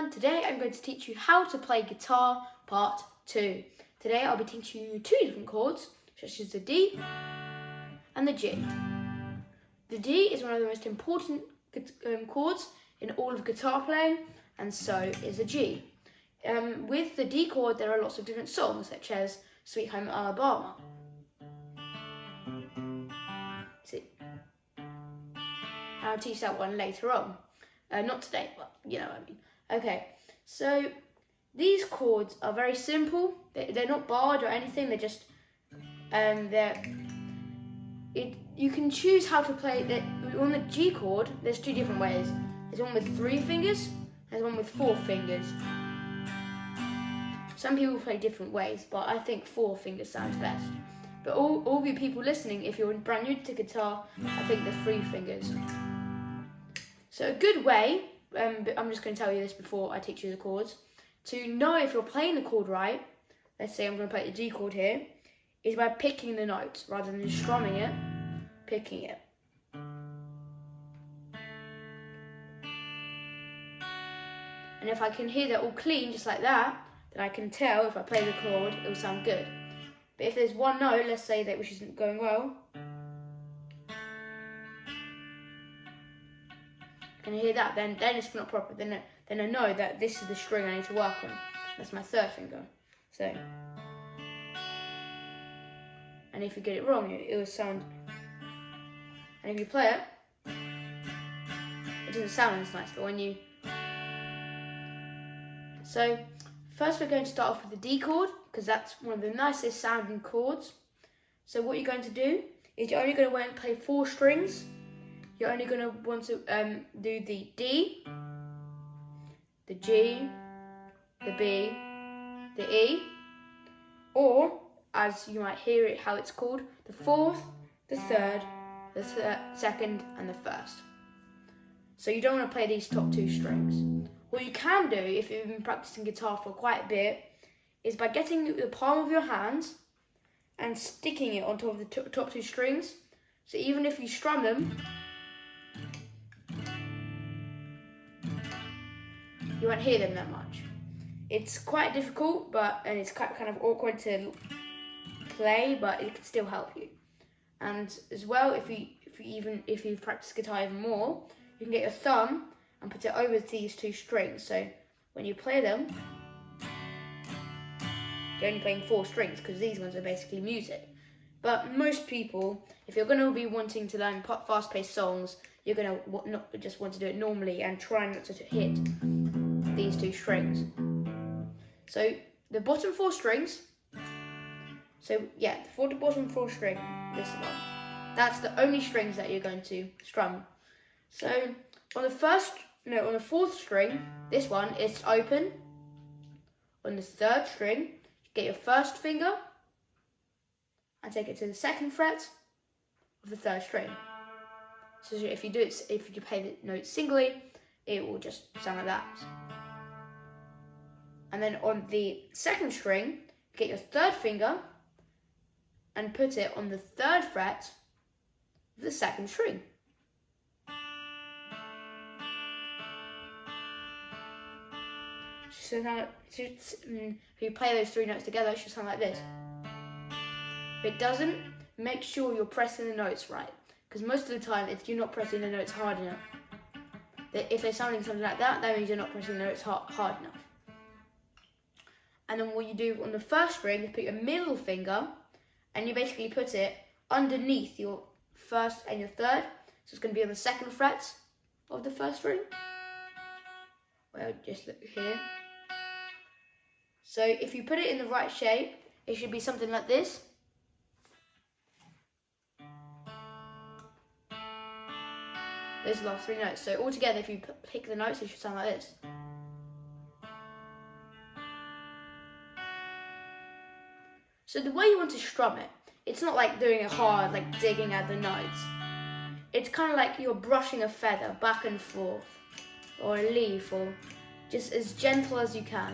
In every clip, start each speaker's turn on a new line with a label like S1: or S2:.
S1: and today I'm going to teach you how to play guitar part 2. Today I'll be teaching you two different chords, such as the D and the G. The D is one of the most important chords in all of guitar playing, and so is the G. With the D chord there are lots of different songs, such as Sweet Home Alabama. See? I'll teach that one later on. Not today, but you know what I mean. Okay, so these chords are very simple. They're not barred or anything. They're just you can choose how to play it. On the G chord, there's two different ways. There's one with 3 fingers. There's one with 4 fingers. Some people play different ways, but I think 4 fingers sounds best. But all of you people listening, if you're brand new to guitar, I think the 3 fingers. So a good way, I'm just going to tell you this before I teach you the chords, to know if you're playing the chord right, let's say I'm going to play the G chord here, is by picking the notes rather than just strumming it, picking it. And if I can hear that all clean, just like that, then I can tell if I play the chord, it will sound good. But if there's one note, let's say that which isn't going well, can you hear that? Then it's not proper. Then I know that this is the string I need to work on. That's my 3rd finger. So, and if you get it wrong, it will sound. And if you play it, it doesn't sound as nice. But when you, so first we're going to start off with the D chord because that's one of the nicest sounding chords. So what you're going to do is you're only going to want to play 4 strings. You're only going to want to do the D, the G, the B, the E, or, as you might hear it how it's called, the 4th, the 3rd, the 2nd, and the 1st. So you don't want to play these top 2 strings. What you can do, if you've been practicing guitar for quite a bit, is by getting the palm of your hand and sticking it on top of the top 2 strings. So even if you strum them, you won't hear them that much. It's quite difficult, and it's kind of awkward to play, but it can still help you. And as well, if you've practiced guitar even more, you can get your thumb and put it over these 2 strings. So when you play them, you're only playing 4 strings because these ones are basically music. But most people, if you're going to be wanting to learn fast-paced songs, you're going to not just want to do it normally and try not to hit these 2 strings. So the bottom 4 strings, so yeah, the bottom 4 string, this one, that's the only strings that you're going to strum. So on the 4th string, this one is open. On the 3rd string, you get your 1st finger and take it to the 2nd fret of the 3rd string. So if you play the note singly, it will just sound like that. And then on the 2nd string, get your 3rd finger and put it on the 3rd fret of the 2nd string. So now, if you play those 3 notes together, it should sound like this. If it doesn't, make sure you're pressing the notes right. Because most of the time, if you're not pressing the notes hard enough, if they're sounding something like that, that means you're not pressing the notes hard enough. And then what you do on the 1st string, you put your middle finger, and you basically put it underneath your 1st and your 3rd. So it's going to be on the 2nd fret of the 1st string. Well, just look here. So if you put it in the right shape, it should be something like this. Those are the last 3 notes. So altogether, if you pick the notes, it should sound like this. So the way you want to strum it, it's not like doing it hard, like digging at the notes. It's kind of like you're brushing a feather back and forth, or a leaf, or just as gentle as you can.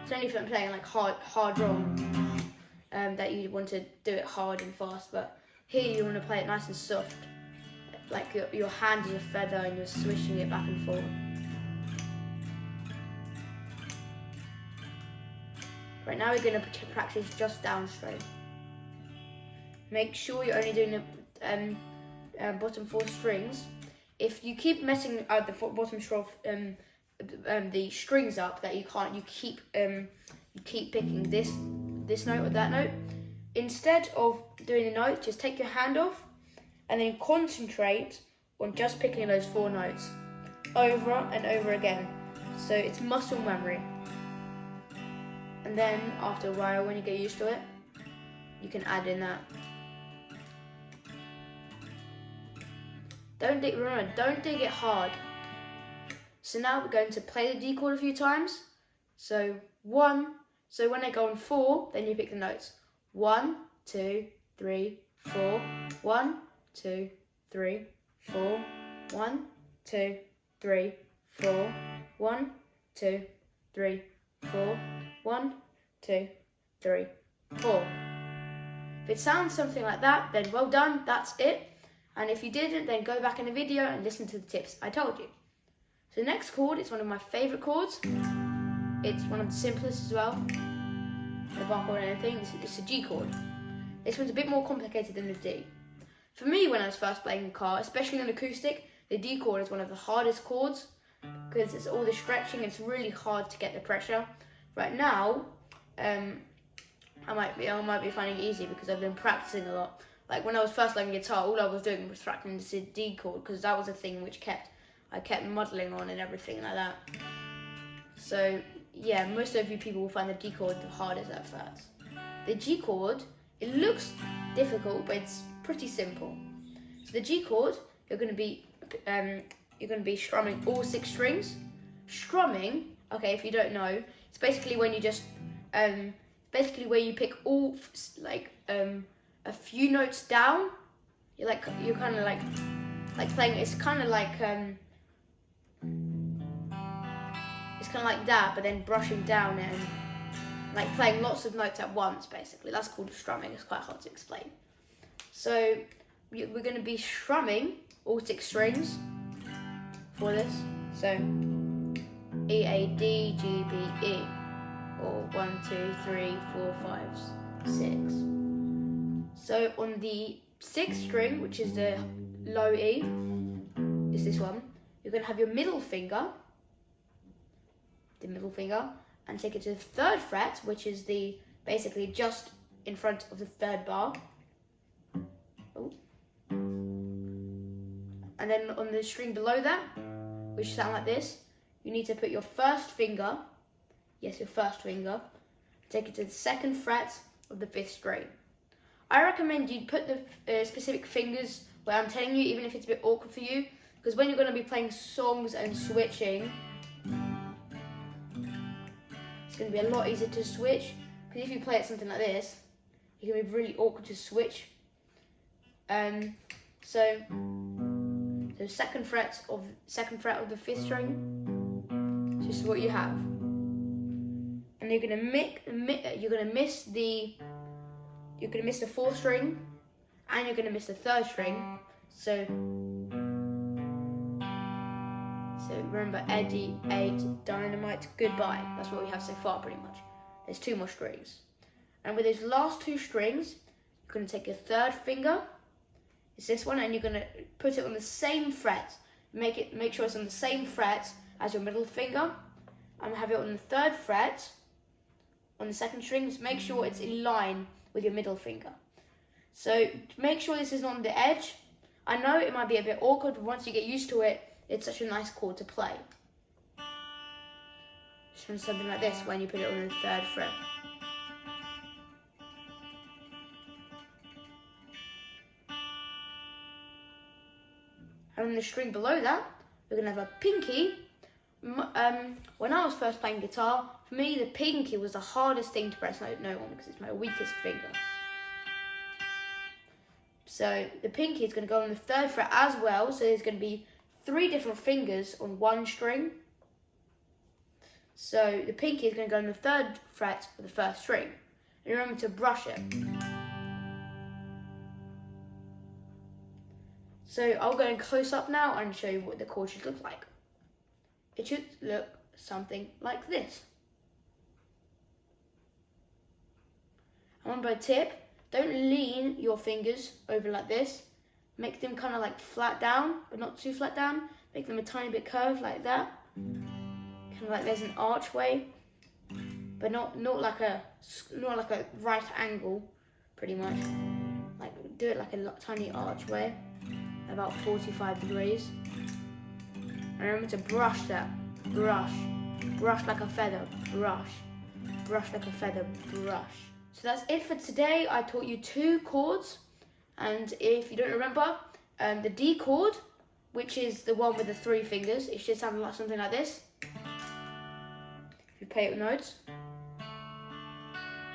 S1: It's only if I'm playing like hard rock that you want to do it hard and fast, but here you want to play it nice and soft. Like your hand is a feather and you're swishing it back and forth. Right now we're going to practice just down string. Make sure you're only doing the bottom 4 strings. If you keep messing the bottom string, the strings up, that you can't, you keep picking this note or that note. Instead of doing the note, just take your hand off and then concentrate on just picking those 4 notes over and over again. So it's muscle memory. And then after a while, when you get used to it, you can add in that. Remember, don't dig it hard. So now we're going to play the D chord a few times. So when they go on 4, then you pick the notes. 1, 2, 3, 4. 1, 2, 3, 4. 1, 2, 3, 4. 1, 2, 3, 4. 1, 2, 3, 4. If it sounds something like that, then well done, that's it. And if you didn't, then go back in the video and listen to the tips I told you. So the next chord is one of my favourite chords. It's one of the simplest as well. The bar chord and everything, it's a G chord. This one's a bit more complicated than the D. For me, when I was first playing guitar, especially on acoustic, the D chord is one of the hardest chords because it's all the stretching, it's really hard to get the pressure. Right now, I might be finding it easy because I've been practicing a lot. Like when I was first learning guitar, all I was doing was practicing the D chord because that was a thing which I kept muddling on and everything like that. So yeah, most of you people will find the D chord the hardest at first. The G chord, it looks difficult, but it's pretty simple. So the G chord, you're going to be strumming all 6 strings. Strumming, okay, if you don't know, it's basically when you just basically where you pick all a few notes down. You're kind of like playing. It's kind of like that, but then brushing down and like playing lots of notes at once. Basically, that's called strumming. It's quite hard to explain. So we're going to be strumming all 6 strings for this. So E, A, D, G, B, E, or 1, 2, 3, 4, 5, 6. So on the 6th string, which is the low E, is this one, you're going to have your middle finger, and take it to the 3rd fret, which is basically just in front of the 3rd bar. Oh. And then on the string below that, which sound like this, you need to put your 1st finger, yes, your 1st finger, take it to the 2nd fret of the 5th string. I recommend you put the specific fingers where I'm telling you, even if it's a bit awkward for you, because when you're going to be playing songs and switching, it's going to be a lot easier to switch, because if you play it something like this, it can be really awkward to switch. So 2nd fret of the 5th string, this is what you have, and you're going to miss the 4th string, and you're going to miss the 3rd string. So remember, Eddie, 8, Dynamite, Goodbye. That's what we have so far, pretty much. There's 2 more strings, and with those last 2 strings, you're going to take your 3rd finger. It's this one, and you're going to put it on the same fret. Make sure it's on the same fret as your middle finger, and have it on the 3rd fret on the 2nd string. Just make sure it's in line with your middle finger. So make sure this is on the edge. I know it might be a bit awkward, but once you get used to it, it's such a nice chord to play. Just something like this when you put it on the 3rd fret. And on the string below that, we're going to have a pinky. When I was first playing guitar, for me the pinky was the hardest thing to press note on because it's my weakest finger. So the pinky is going to go on the 3rd fret as well, so there's going to be 3 different fingers on one string. So the pinky is going to go on the 3rd fret of the 1st string. And remember to brush it. So I'll go in close up now and show you what the chord should look like. It should look something like this. And one more tip, don't lean your fingers over like this. Make them kind of like flat down, but not too flat down. Make them a tiny bit curved like that. Kind of like there's an archway, but not like a right angle, pretty much. Like do it like a tiny archway, about 45 degrees. And remember to brush that. Brush like a feather. Brush like a feather. Brush. So that's it for today. I taught you 2 chords, and if you don't remember, the D chord, which is the one with the 3 fingers, it should sound like something like this. If you play it with notes.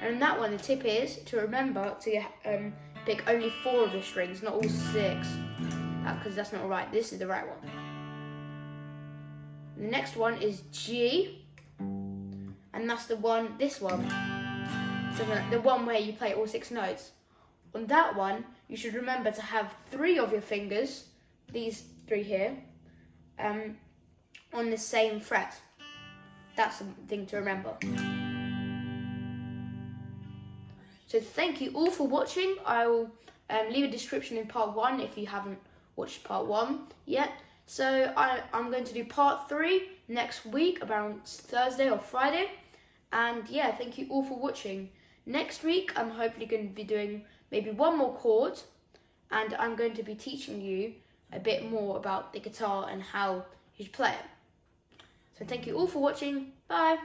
S1: And that one, the tip is to remember to pick only 4 of the strings, not all 6, because that's not right. This is the right one. The next one is G, and that's the one, this one, the one where you play all 6 notes. On that one, you should remember to have 3 of your fingers, these 3 here, on the same fret. That's the thing to remember. So thank you all for watching. I will leave a description in part 1 if you haven't watched part 1 yet. So I'm going to do part 3 next week, around Thursday or Friday. And yeah, thank you all for watching. Next week, I'm hopefully going to be doing maybe 1 more chord, and I'm going to be teaching you a bit more about the guitar and how you should play it. So thank you all for watching. Bye.